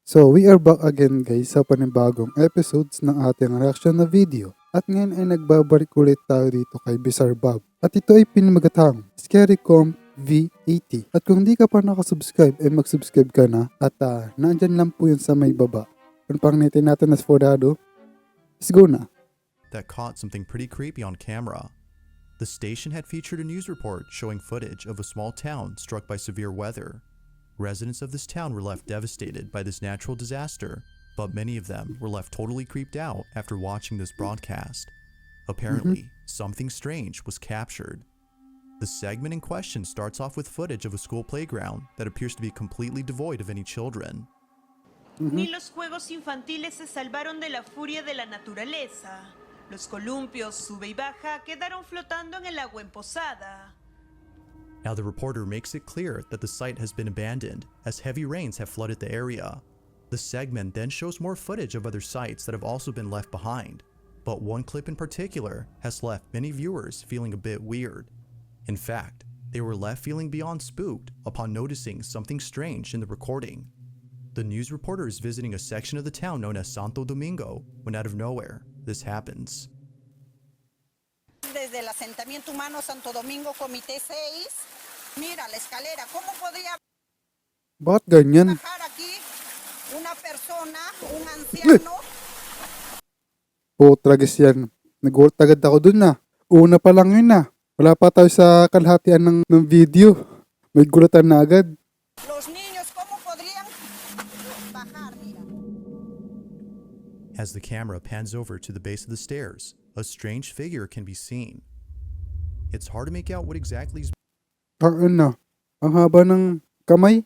So, we are back again guys sa panibagong episodes ng ating reaction na video. At ngayon ay nagbabalik ulit tayo dito kay Bizarre Bob. At ito ay pinamagatang 𝗙𝗢𝗟𝗡𝗙𝗢𝗪 V80. At kung di ka pa nakasubscribe, ay mag-subscribe ka na. At nandyan lang po yun sa may baba. Kung pang natin na sfodado, let's go na. That caught something pretty creepy on camera. The station had featured a news report showing footage of a small town struck by severe weather. Residents of this town were left devastated by this natural disaster, but many of them were left totally creeped out after watching this broadcast. Apparently, something strange was captured. The segment in question starts off with footage of a school playground that appears to be completely devoid of any children. Ni los juegos infantiles se salvaron de la furia de la naturaleza. Los columpios sube y baja quedaron flotando en el agua emposada. Now the reporter makes it clear that the site has been abandoned as heavy rains have flooded the area. The segment then shows more footage of other sites that have also been left behind, but one clip in particular has left many viewers feeling a bit weird. In fact, they were left feeling beyond spooked upon noticing something strange in the recording. The news reporter is visiting a section of the town known as Santo Domingo when out of nowhere, this happens. Desde el asentamiento humano Santo Domingo, Comité 6. Mira la escalera. ¿Cómo podría Bakit ganyan? bajar aquí una persona, un anciano? Tragis yan. Nag-ult agad ako dun na. Una pa lang yun na. Wala pa tayo sa kalahatian ng video. May gulatan na agad. Los niños, ¿cómo podrían bajar? Mira. As the camera pans over to the base of the stairs, a strange figure can be seen. It's hard to make out what exactly is Ang haba ng kamay.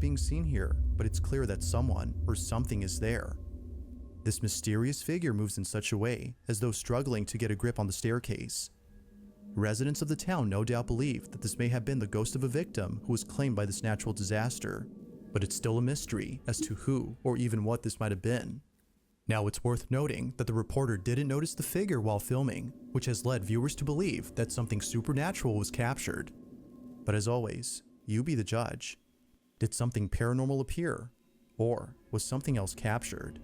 being seen here, but it's clear that someone or something is there. This mysterious figure moves in such a way as though struggling to get a grip on the staircase. Residents of the town no doubt believe that this may have been the ghost of a victim who was claimed by this natural disaster, but it's still a mystery as to who or even what this might have been. Now it's worth noting that the reporter didn't notice the figure while filming, which has led viewers to believe that something supernatural was captured. But as always, you be the judge. Did something paranormal appear? Or was something else captured?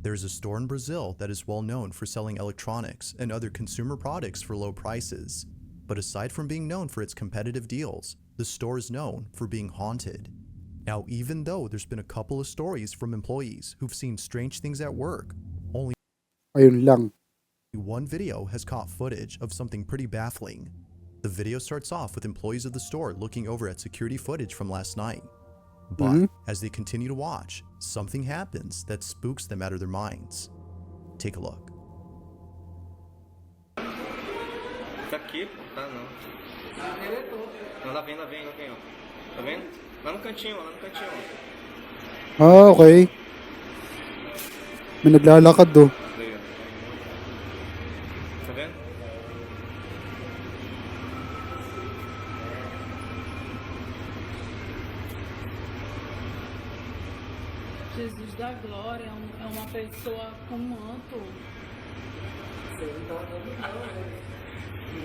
There's a store in Brazil that is well known for selling electronics and other consumer products for low prices. But aside from being known for its competitive deals, the store is known for being haunted. Now, even though there's been a couple of stories from employees who've seen strange things at work, only Ayun lang. one video has caught footage of something pretty baffling. The video starts off with employees of the store looking over at security footage from last night. But as they continue to watch, something happens that spooks them out of their minds. Take a look. Tá aqui, pô. Tá não. Não, lá vem, ó. Tá vendo? Lá no cantinho, ó. Okay. May naglalakad do. Daí, ó. Tá vendo? Jesus da glória é uma pessoa com manto.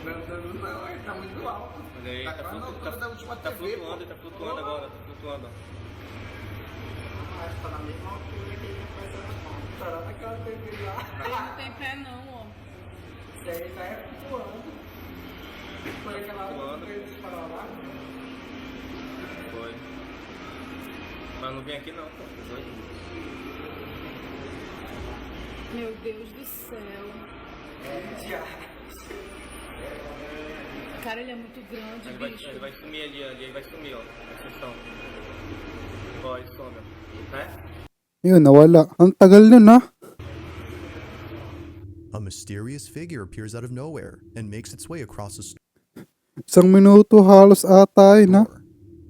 Não, ele tá muito alto. Olha aí, tá flutuando agora, tá flutuando. Tá na mesma altura que ele tá fazendo. Será daquela TV lá? Ele não tem pé não, ó. Isso aí já é flutuando. Foi aquela altura que ele disparou lá? Foi. Mas não vem aqui não, pô. Foi. Meu Deus do céu. Cara, ele é muito grande, bicho. Ele vai sumir ali, ele vai sumir, ó. Atenção. Ó, ele some, ó. Né? Yun, nawala. Ang tagal nun A mysterious figure appears out of nowhere and makes its way across the Isang minuto halos ata yun store.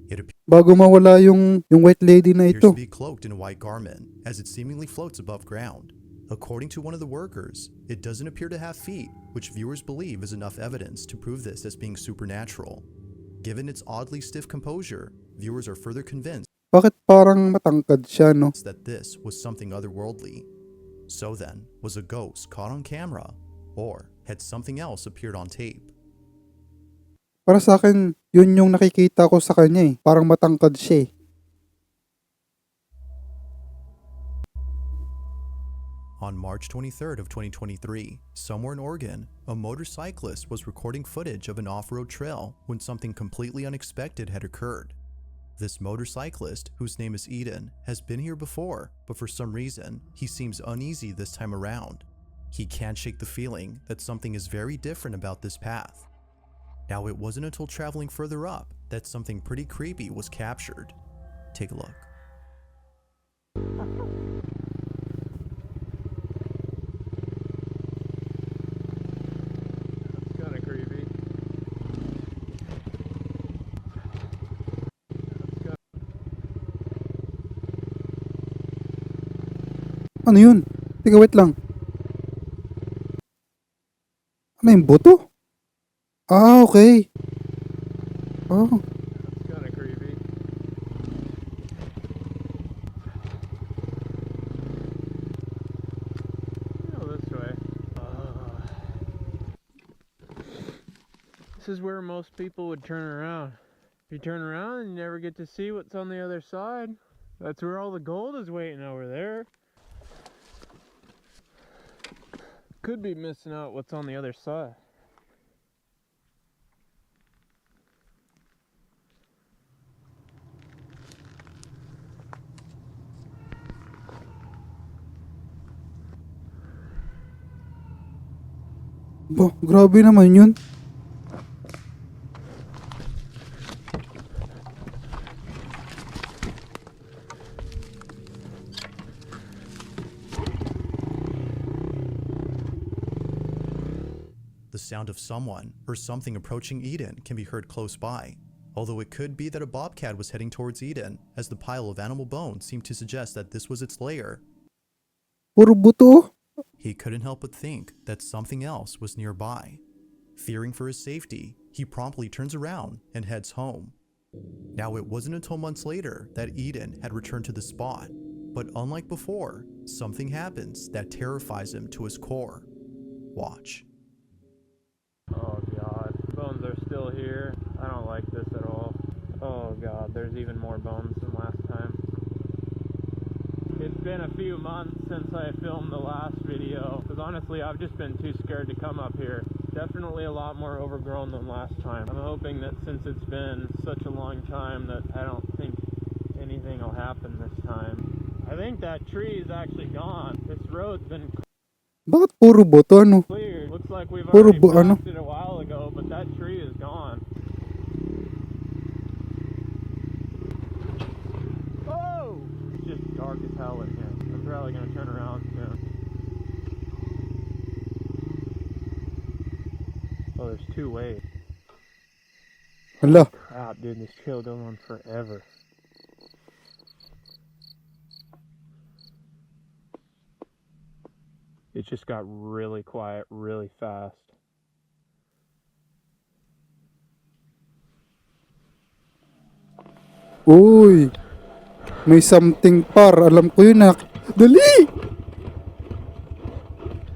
It appears Bago mawala yung white lady na to ito. be cloaked in a white garment as it seemingly floats above ground. According to one of the workers, it doesn't appear to have feet, which viewers believe is enough evidence to prove this as being supernatural. Given its oddly stiff composure, viewers are further convinced Bakit parang matangkad siya, no? that this was something otherworldly. So then, was a ghost caught on camera, or had something else appeared on tape? Para sa akin, yun yung nakikita ko sa kanya eh. Parang matangkad siya eh. On March 23rd of 2023, somewhere in Oregon, a motorcyclist was recording footage of an off-road trail when something completely unexpected had occurred. This motorcyclist, whose name is Eden, has been here before, but for some reason, he seems uneasy this time around. He can't shake the feeling that something is very different about this path. Now, it wasn't until traveling further up that something pretty creepy was captured. Take a look. Kind of creepy. Ano yun? Teka, wait lang. Ano yung buto? Ah, okay. Oh, Kind of creepy. Go this way. This is where most people would turn around. If you turn around, you never get to see what's on the other side. That's where all the gold is waiting over there. Could be missing out what's on the other side. grabe naman yun. The sound of someone or something approaching Eden can be heard close by, although it could be that a bobcat was heading towards Eden, as the pile of animal bones seemed to suggest that this was its lair. Puro buto. He couldn't help but think that something else was nearby. Fearing for his safety, he promptly turns around and heads home. Now, it wasn't until months later that Eden had returned to the spot, but unlike before, something happens that terrifies him to his core. Watch. Oh god, bones are still here. I don't like this at all. Oh god, there's even more bones than last time. It's been a few months since I filmed the last video, because honestly I've just been too scared to come up here. Definitely a lot more overgrown than last time. I'm hoping that since it's been such a long time that I don't think anything will happen this time. I think that tree is actually gone. This road's been Bakit puro buto, ano? cleared. Looks like we've Puro already ano? passed it a while ago, but that tree is gone. Oh! It's just dark as hell in here. I'm probably gonna turn around soon. Oh, there's two ways. Hala. Crap, dude, this trail goes on forever. It just got really quiet really fast. Uy. May something par. Alam ko yun, Dali!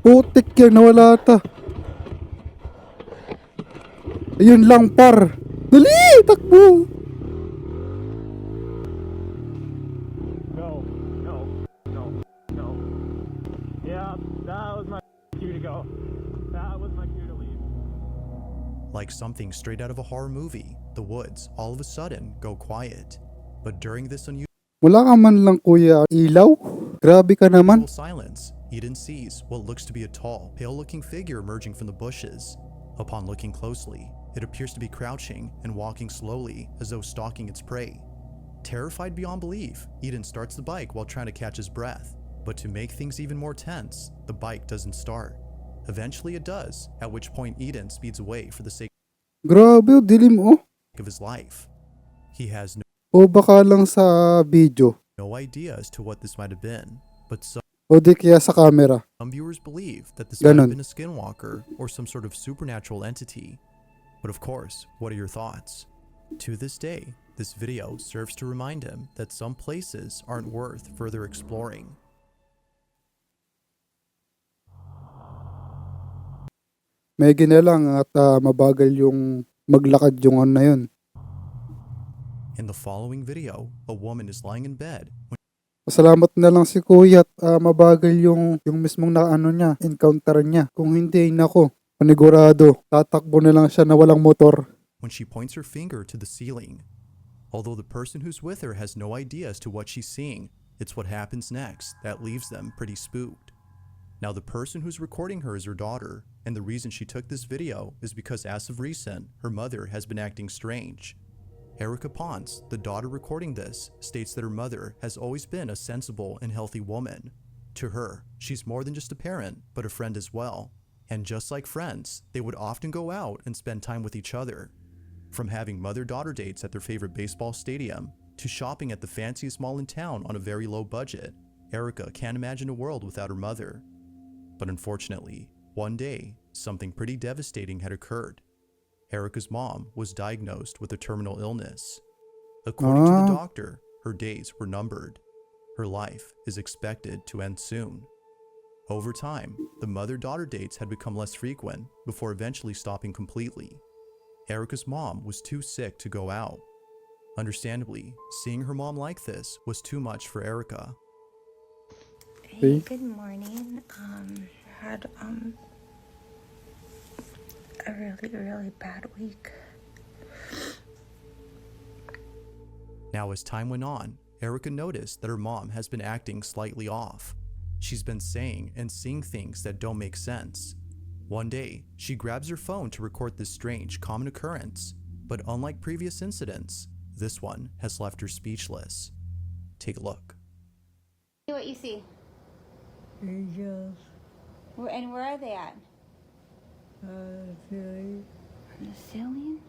Putik yan. Nawala ata. Ayun lang, par. Dali! Takbo! No, no, no, no. Yeah, that was my cue to go. That was my cue to leave. Like something straight out of a horror movie, the woods all of a sudden go quiet. But during this unusual Wala ka man lang, kuya. Ilaw? Grabe ka naman. silence, Eden sees what looks to be a tall, pale-looking figure emerging from the bushes. Upon looking closely, it appears to be crouching and walking slowly as though stalking its prey. Terrified beyond belief, Eden starts the bike while trying to catch his breath. But to make things even more tense, the bike doesn't start. Eventually it does, at which point Eden speeds away for the sake Grabe, dilim, oh. of his life. He has O baka lang sa video. no idea as to what this might have been, but some O di kaya sa camera. viewers believe that this might Ganon. have been a skinwalker or some sort of supernatural entity. But of course, what are your thoughts? To this day, this video serves to remind him that some places aren't worth further exploring. May ginalang at mabagal yung maglakad yung ano na yun. In the following video, a woman is lying in bed when Pasalamat na lang si kuya at mabagal yung mismong niya, encounter niya. Kung hindi, nako, panigurado, tatakbo na lang siya na walang motor. she points her finger to the ceiling. Although the person who's with her has no idea as to what she's seeing, it's what happens next that leaves them pretty spooked. Now the person who's recording her is her daughter, and the reason she took this video is because as of recent, her mother has been acting strange. 𝗙𝗢𝗟𝗟𝗢𝗪, the daughter recording this, states that her mother has always been a sensible and healthy woman. To her, she's more than just a parent, but a friend as well. And just like friends, they would often go out and spend time with each other. From having mother-daughter dates at their favorite baseball stadium, to shopping at the fanciest mall in town on a very low budget, Erica can't imagine a world without her mother. But unfortunately, one day, something pretty devastating had occurred. Erica's mom was diagnosed with a terminal illness. According to the doctor, her days were numbered. Her life is expected to end soon. Over time, the mother-daughter dates had become less frequent before eventually stopping completely. Erica's mom was too sick to go out. Understandably, seeing her mom like this was too much for Erica. Hey, good morning. Had a really bad week. Now, as time went on, Erica noticed that her mom has been acting slightly off. She's been saying and seeing things that don't make sense. One day, she grabs her phone to record this strange, common occurrence, but unlike previous incidents, this one has left her speechless. Take a look. What you see? Angels, And where are they at? feeling On the ceiling?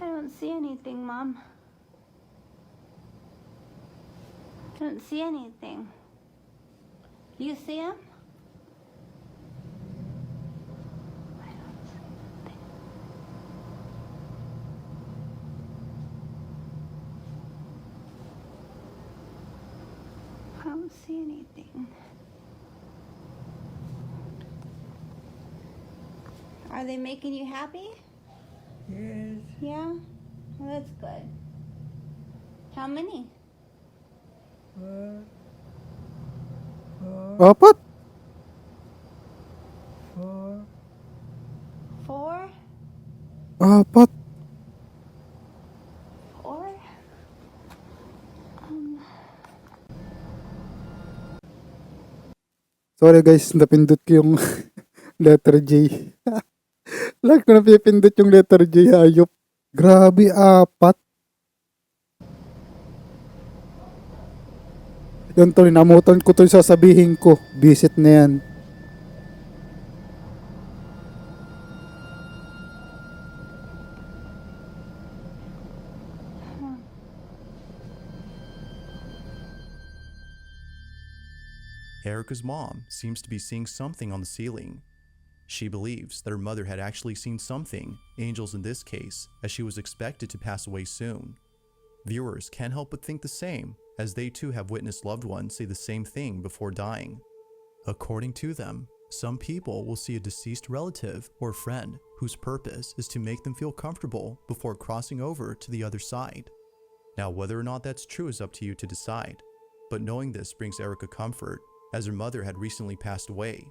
I don't see anything, Mom. I don't see anything. You see them? I don't see anything. I don't see anything. Are they making you happy? yes, Yeah? Well, that's good. How many? Apat? Four? Apat? Four? Sorry guys, napindot ko yung letter J. Like ko napipindot yung letter J, hayop. Grabe, apat. Yun to, namutan ko to yung sasabihin ko. Visit na yan. Erica's mom seems to be seeing something on the ceiling. She believes that her mother had actually seen something, angels in this case, as she was expected to pass away soon. Viewers can't help but think the same, as they too have witnessed loved ones say the same thing before dying. According to them, some people will see a deceased relative or friend whose purpose is to make them feel comfortable before crossing over to the other side. Now, whether or not that's true is up to you to decide, but knowing this brings Erica comfort, as her mother had recently passed away.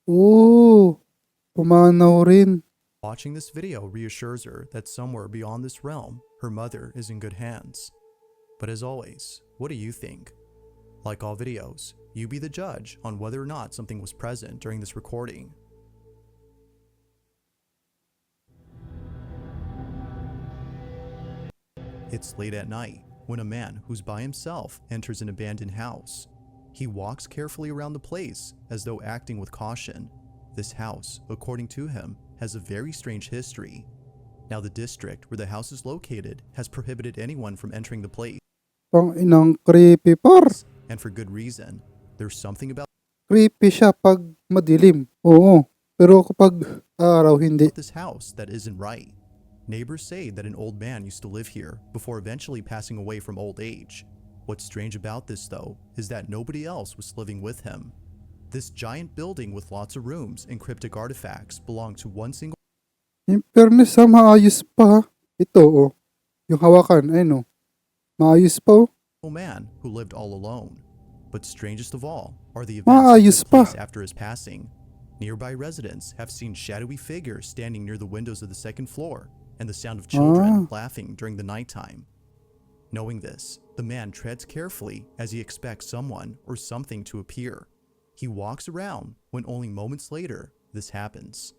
Oo, pumanaw rin. Watching this video reassures her that somewhere beyond this realm, her mother is in good hands. But as always, what do you think? Like all videos, you be the judge on whether or not something was present during this recording. It's late at night when a man who's by himself enters an abandoned house. He walks carefully around the place as though acting with caution. This house, according to him, has a very strange history. Now, the district where the house is located has prohibited anyone from entering the place, Pang inang creepy par. and for good reason. There's something about Creepy siya pag madilim. Oo, pero kapag araw hindi. this house that isn't right. Neighbors say that an old man used to live here before eventually passing away from old age. What's strange about this, though, is that nobody else was living with him. This giant building with lots of rooms and cryptic artifacts belonged to one single In fairness ha, maayos pa ha. Ito oh. Yung hawakan, ayun oh. Maayos pa oh. man who lived all alone. But strangest of all are the events Maayos that took place pa. after his passing. Nearby residents have seen shadowy figures standing near the windows of the second floor and the sound of children laughing during the nighttime. Knowing this, the man treads carefully as he expects someone or something to appear. He walks around when only moments later this happens.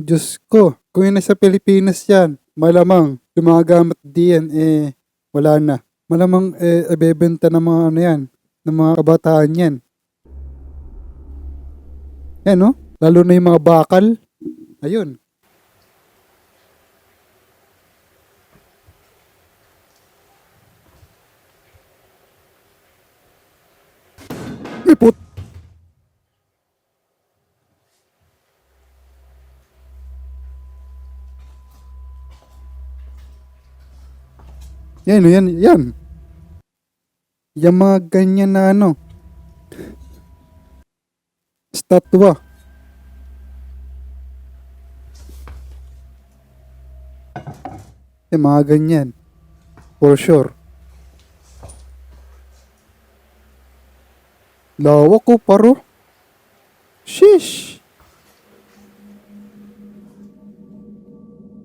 Diyos ko, kung yun nasa Pilipinas yan, malamang yung mga gamit diyan wala na. Malamang ibebenta ng mga ano yan, ng mga kabataan yan. Yan no? Lalo na yung mga bakal. Ayun. May put... Yan, yan, yan. Yung mga ganyan na ano. Statwa. Yung mga ganyan. For sure. Lawak ko paro. Sheesh.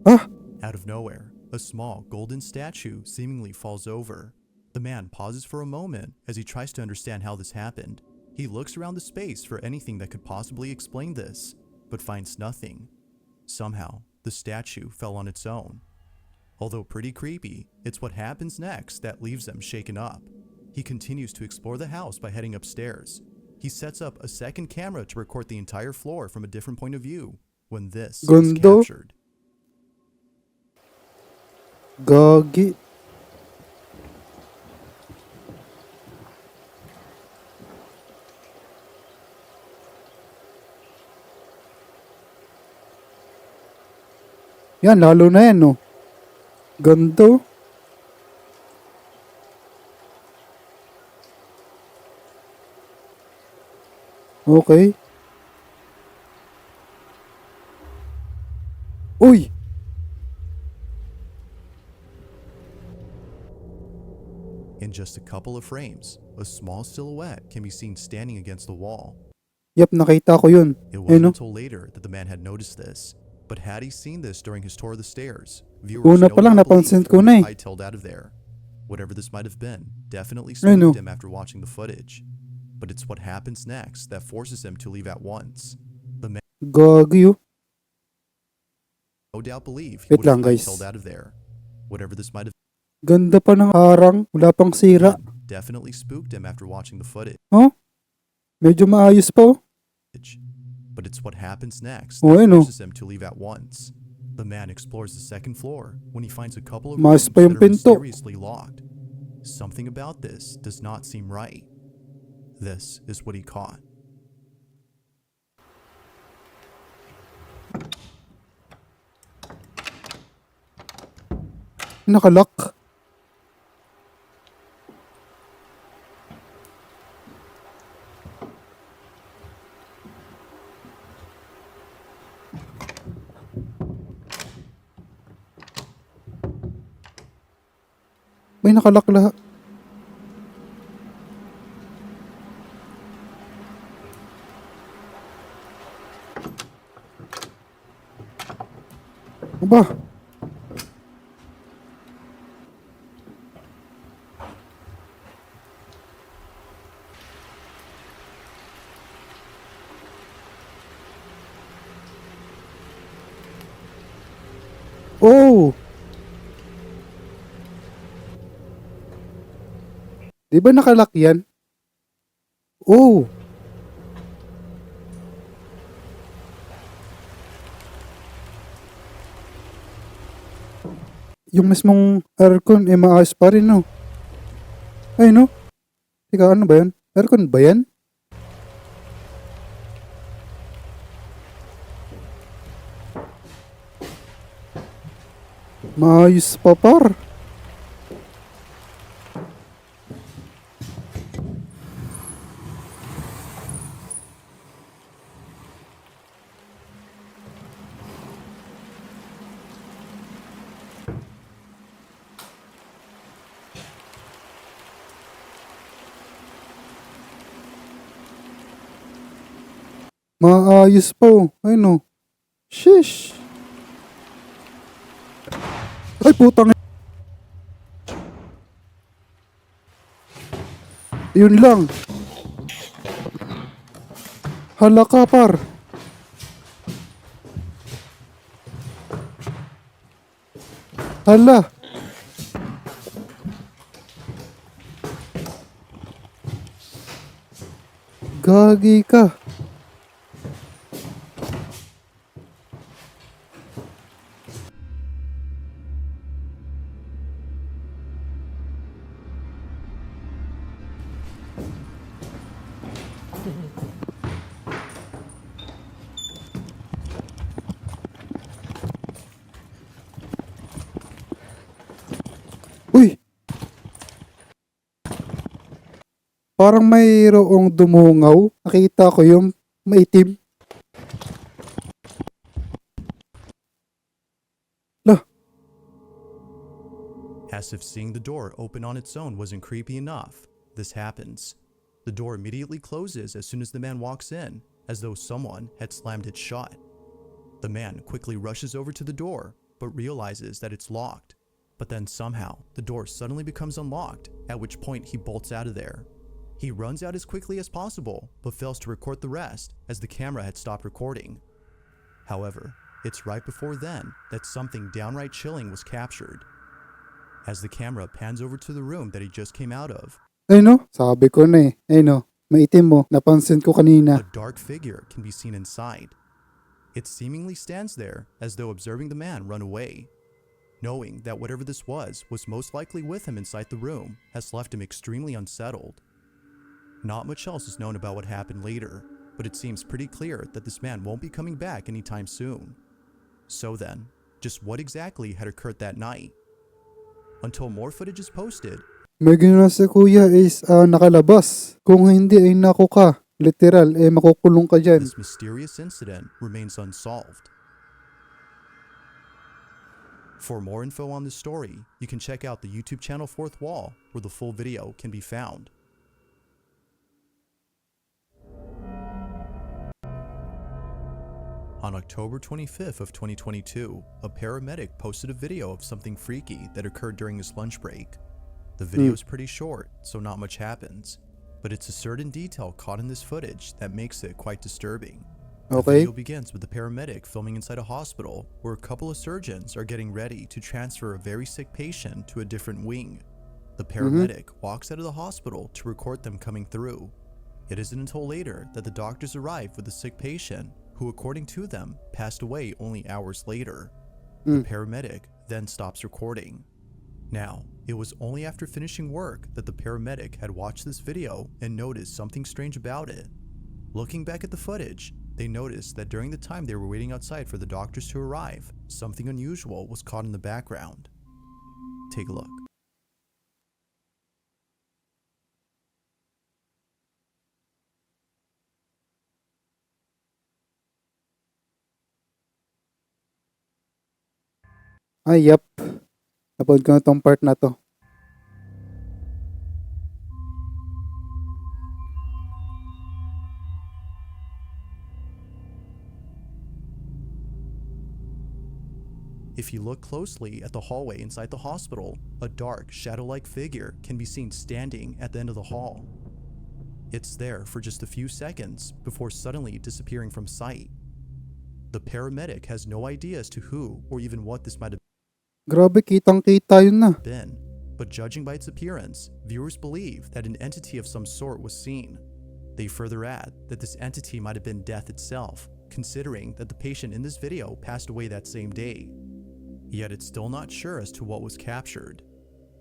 Ah. Out of nowhere, a small golden statue seemingly falls over. The man pauses for a moment as he tries to understand how this happened. He looks around the space for anything that could possibly explain this, but finds nothing. Somehow, the statue fell on its own. Although pretty creepy, it's what happens next that leaves them shaken up. He continues to explore the house by heading upstairs. He sets up a second camera to record the entire floor from a different point of view when this is Gundo. captured. Gagi. Yan, lalo na yan, no? Ganto. Okay. Uy! In just a couple of frames, a small silhouette can be seen standing against the wall. Yep, nakita ko yun. It Eh, wasn't no? until later that the man had noticed this. But had he seen this during his tour of the stairs, viewers Una no pa lang, doubt napansin believed ko na he eh. hightailed out of there. Whatever this might have been, definitely Eh, no? spooked him after watching the footage. But it's what happens next that forces him to leave at once. The man Gagi, oh. no doubt believed he Wait would have lang, guys. hightailed out of there. Whatever this might have Ganda pa ng harang. Wala pang sira. been, definitely spooked him after watching the footage. Oh? Medyo maayos pa, oh. But it's what happens next Oh, that ayun, oh. forces him to leave at once. The man explores the second floor when he finds a couple of Mas rooms pa yung that are pinto. mysteriously locked. Something about this does not seem right. This is what he caught. Nakalock. May nakalock lahat. Aba. Oh! Di ba nakalock yan? Oh! Yung mismong aircon maayos pa rin, no? Ay, no? Teka, ano ba yan? Aircon ba yan? Maayos pa par. Maayos pa oh. Ay no. Sheesh. Ay putang. Yun lang. Hala ka par. Hala. Gagi ka. Uy! Parang mayroong dumungaw. Nakita ko yung maitim. Lah. As if seeing the door open on its own wasn't creepy enough, this happens. The door immediately closes as soon as the man walks in, as though someone had slammed it shut. The man quickly rushes over to the door, but realizes that it's locked. But then somehow, the door suddenly becomes unlocked, at which point he bolts out of there. He runs out as quickly as possible, but fails to record the rest, as the camera had stopped recording. However, it's right before then that something downright chilling was captured. As the camera pans over to the room that he just came out of, Ay no, sabi ko na eh. Ay no, maitim mo. Napansin ko kanina. a dark figure can be seen inside. It seemingly stands there as though observing the man run away. Knowing that whatever this was most likely with him inside the room has left him extremely unsettled. Not much else is known about what happened later, but it seems pretty clear that this man won't be coming back anytime soon. So then, just what exactly had occurred that night? Until more footage is posted, May ginawa si kuya is nakalabas. Kung hindi ay naku ka. Literal, makukulong ka dyan. this mysterious incident remains unsolved. For more info on this story, you can check out the YouTube channel Fourth Wall, where the full video can be found. On October 25th of 2022, a paramedic posted a video of something freaky that occurred during his lunch break. The video is pretty short, so not much happens, but it's a certain detail caught in this footage that makes it quite disturbing. The Okay. video begins with the paramedic filming inside a hospital where a couple of surgeons are getting ready to transfer a very sick patient to a different wing. The paramedic walks out of the hospital to record them coming through. It isn't until later that the doctors arrive with the sick patient, who according to them passed away only hours later. The paramedic then stops recording. Now, it was only after finishing work that the paramedic had watched this video and noticed something strange about it. Looking back at the footage, they noticed that during the time they were waiting outside for the doctors to arrive, something unusual was caught in the background. Take a look. Ay, yep. Napanood ko na tong part na to. If you look closely at the hallway inside the hospital, a dark, shadow-like figure can be seen standing at the end of the hall. It's there for just a few seconds before suddenly disappearing from sight. The paramedic has no idea as to who or even what this might have been. Grabe, kitang-kita yun na. been, but judging by its appearance, viewers believe that an entity of some sort was seen. They further add that this entity might have been death itself, considering that the patient in this video passed away that same day. Yet it's still not sure as to what was captured.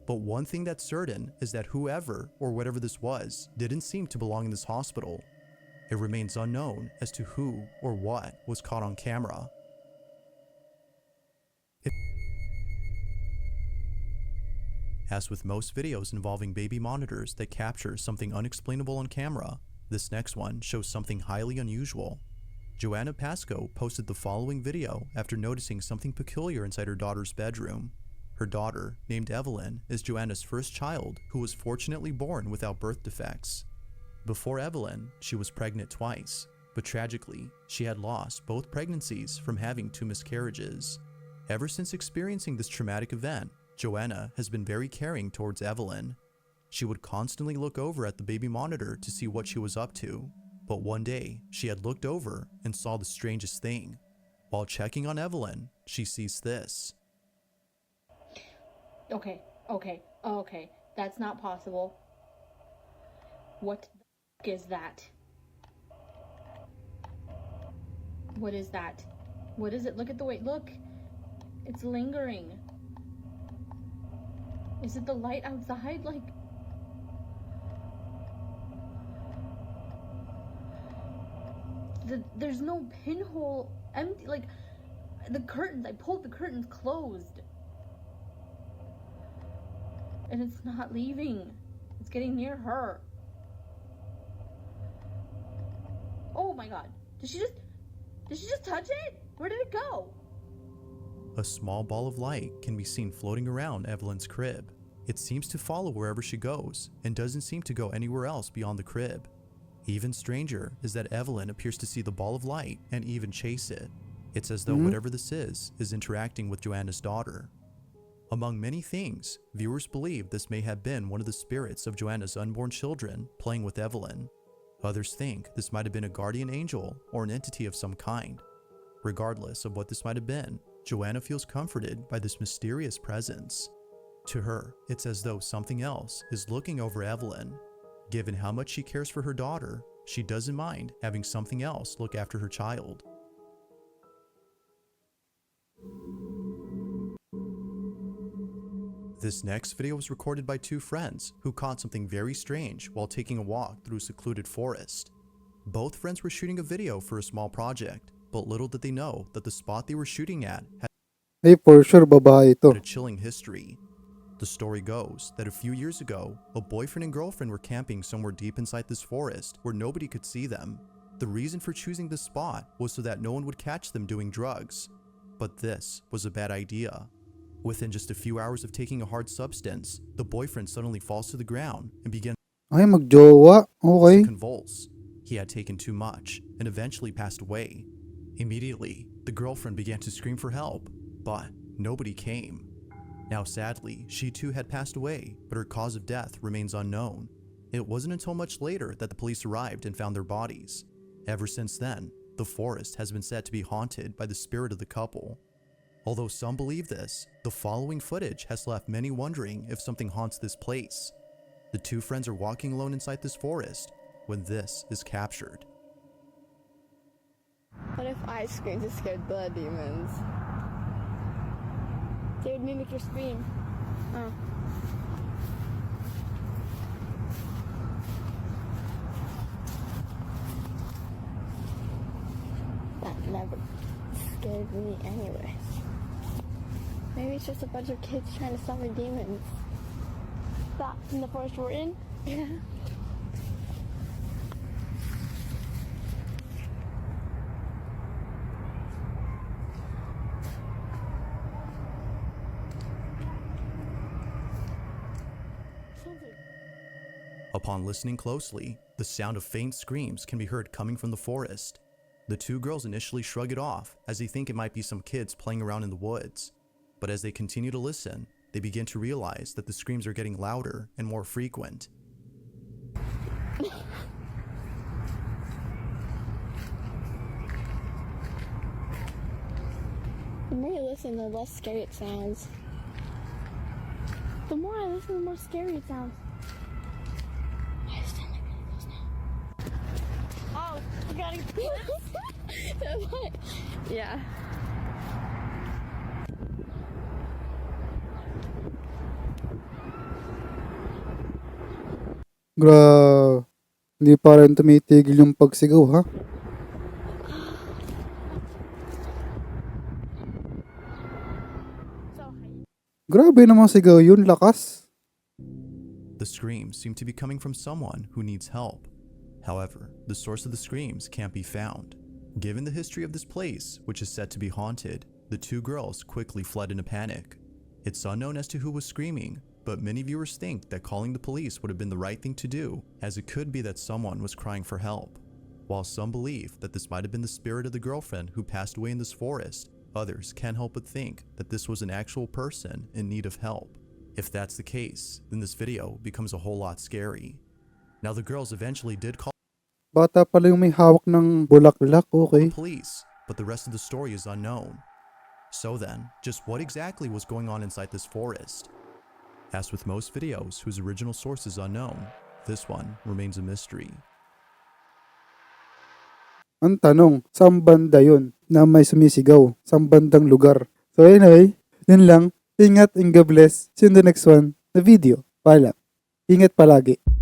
But one thing that's certain is that whoever or whatever this was didn't seem to belong in this hospital. It remains unknown as to who or what was caught on camera. As with most videos involving baby monitors that capture something unexplainable on camera, this next one shows something highly unusual. 𝗙𝗢𝗟𝗪𝗪 posted the following video after noticing something peculiar inside her daughter's bedroom. Her daughter, named Evelyn, is 𝗙𝗢𝗪's first child who was fortunately born without birth defects. Before Evelyn, she was pregnant twice, but tragically, she had lost both pregnancies from having 2 miscarriages. Ever since experiencing this traumatic event, 𝗙𝗢𝗪 has been very caring towards Evelyn. She would constantly look over at the baby monitor to see what she was up to, but one day, she had looked over and saw the strangest thing. While checking on Evelyn, she sees this. Okay, that's not possible. What the is that? What is that? What is it? Look at the way, look! It's lingering. Is it the light outside? Like... There's no pinhole, empty, like, the curtains, I pulled the curtains closed. And it's not leaving. It's getting near her. Oh my god. Did she just touch it? Where did it go? A small ball of light can be seen floating around Evelyn's crib. It seems to follow wherever she goes and doesn't seem to go anywhere else beyond the crib. Even stranger is that Evelyn appears to see the ball of light and even chase it. It's as though whatever this is interacting with 𝗙𝗢𝗪𝗪's daughter. Among many things, viewers believe this may have been one of the spirits of 𝗙𝗢𝗪𝗪's unborn children playing with Evelyn. Others think this might have been a guardian angel or an entity of some kind. Regardless of what this might have been, 𝗙𝗢𝗪𝗪 feels comforted by this mysterious presence. To her, it's as though something else is looking over Evelyn. Given how much she cares for her daughter, she doesn't mind having something else look after her child. This next video was recorded by 2 friends who caught something very strange while taking a walk through a secluded forest. Both friends were shooting a video for a small project, but little did they know that the spot they were shooting at had for sure babae ito. a chilling history. The story goes that a few years ago, a boyfriend and girlfriend were camping somewhere deep inside this forest where nobody could see them. The reason for choosing this spot was so that no one would catch them doing drugs. But this was a bad idea. Within just a few hours of taking a hard substance, the boyfriend suddenly falls to the ground and begins Ay, magjowa. to Okay. convulse. He had taken too much and eventually passed away. Immediately, the girlfriend began to scream for help, but nobody came. Now sadly, she too had passed away, but her cause of death remains unknown. It wasn't until much later that the police arrived and found their bodies. Ever since then, the forest has been said to be haunted by the spirit of the couple. Although some believe this, the following footage has left many wondering if something haunts this place. The 2 friends are walking alone inside this forest when this is captured. What if I screamed to scare the demons? They would mimic your scream. Oh. That never scared me anyway. Maybe it's just a bunch of kids trying to summon demons. That in the forest we're in? Yeah. Upon listening closely, the sound of faint screams can be heard coming from the forest. The 2 girls initially shrug it off as they think it might be some kids playing around in the woods. But as they continue to listen, they begin to realize that the screams are getting louder and more frequent. The more you listen, the less scary it sounds. The more I listen, the more scary it sounds. I sound like really close now. Oh, you gotta yeah. Hindi pa rin tumitigil yung pagsigaw, ha? Grabe namang sigaw yun, lakas. The screams seem to be coming from someone who needs help. However, the source of the screams can't be found. Given the history of this place, which is said to be haunted, the two girls quickly fled in a panic. It's unknown as to who was screaming, but many viewers think that calling the police would have been the right thing to do, as it could be that someone was crying for help. While some believe that this might have been the spirit of the girlfriend who passed away in this forest, others can't help but think that this was an actual person in need of help. If that's the case, then this video becomes a whole lot scary. Now the girls eventually did call Bata pala yung may hawak ng bulaklak, okay. the police, but the rest of the story is unknown. So then, just what exactly was going on inside this forest? As with most videos whose original source is unknown, this one remains a mystery. Ang tanong, saan banda yun na may sumisigaw? Saan bandang lugar? So anyway, yun lang. Ingat and God bless. See you in the next one na video. Paalam. Ingat palagi.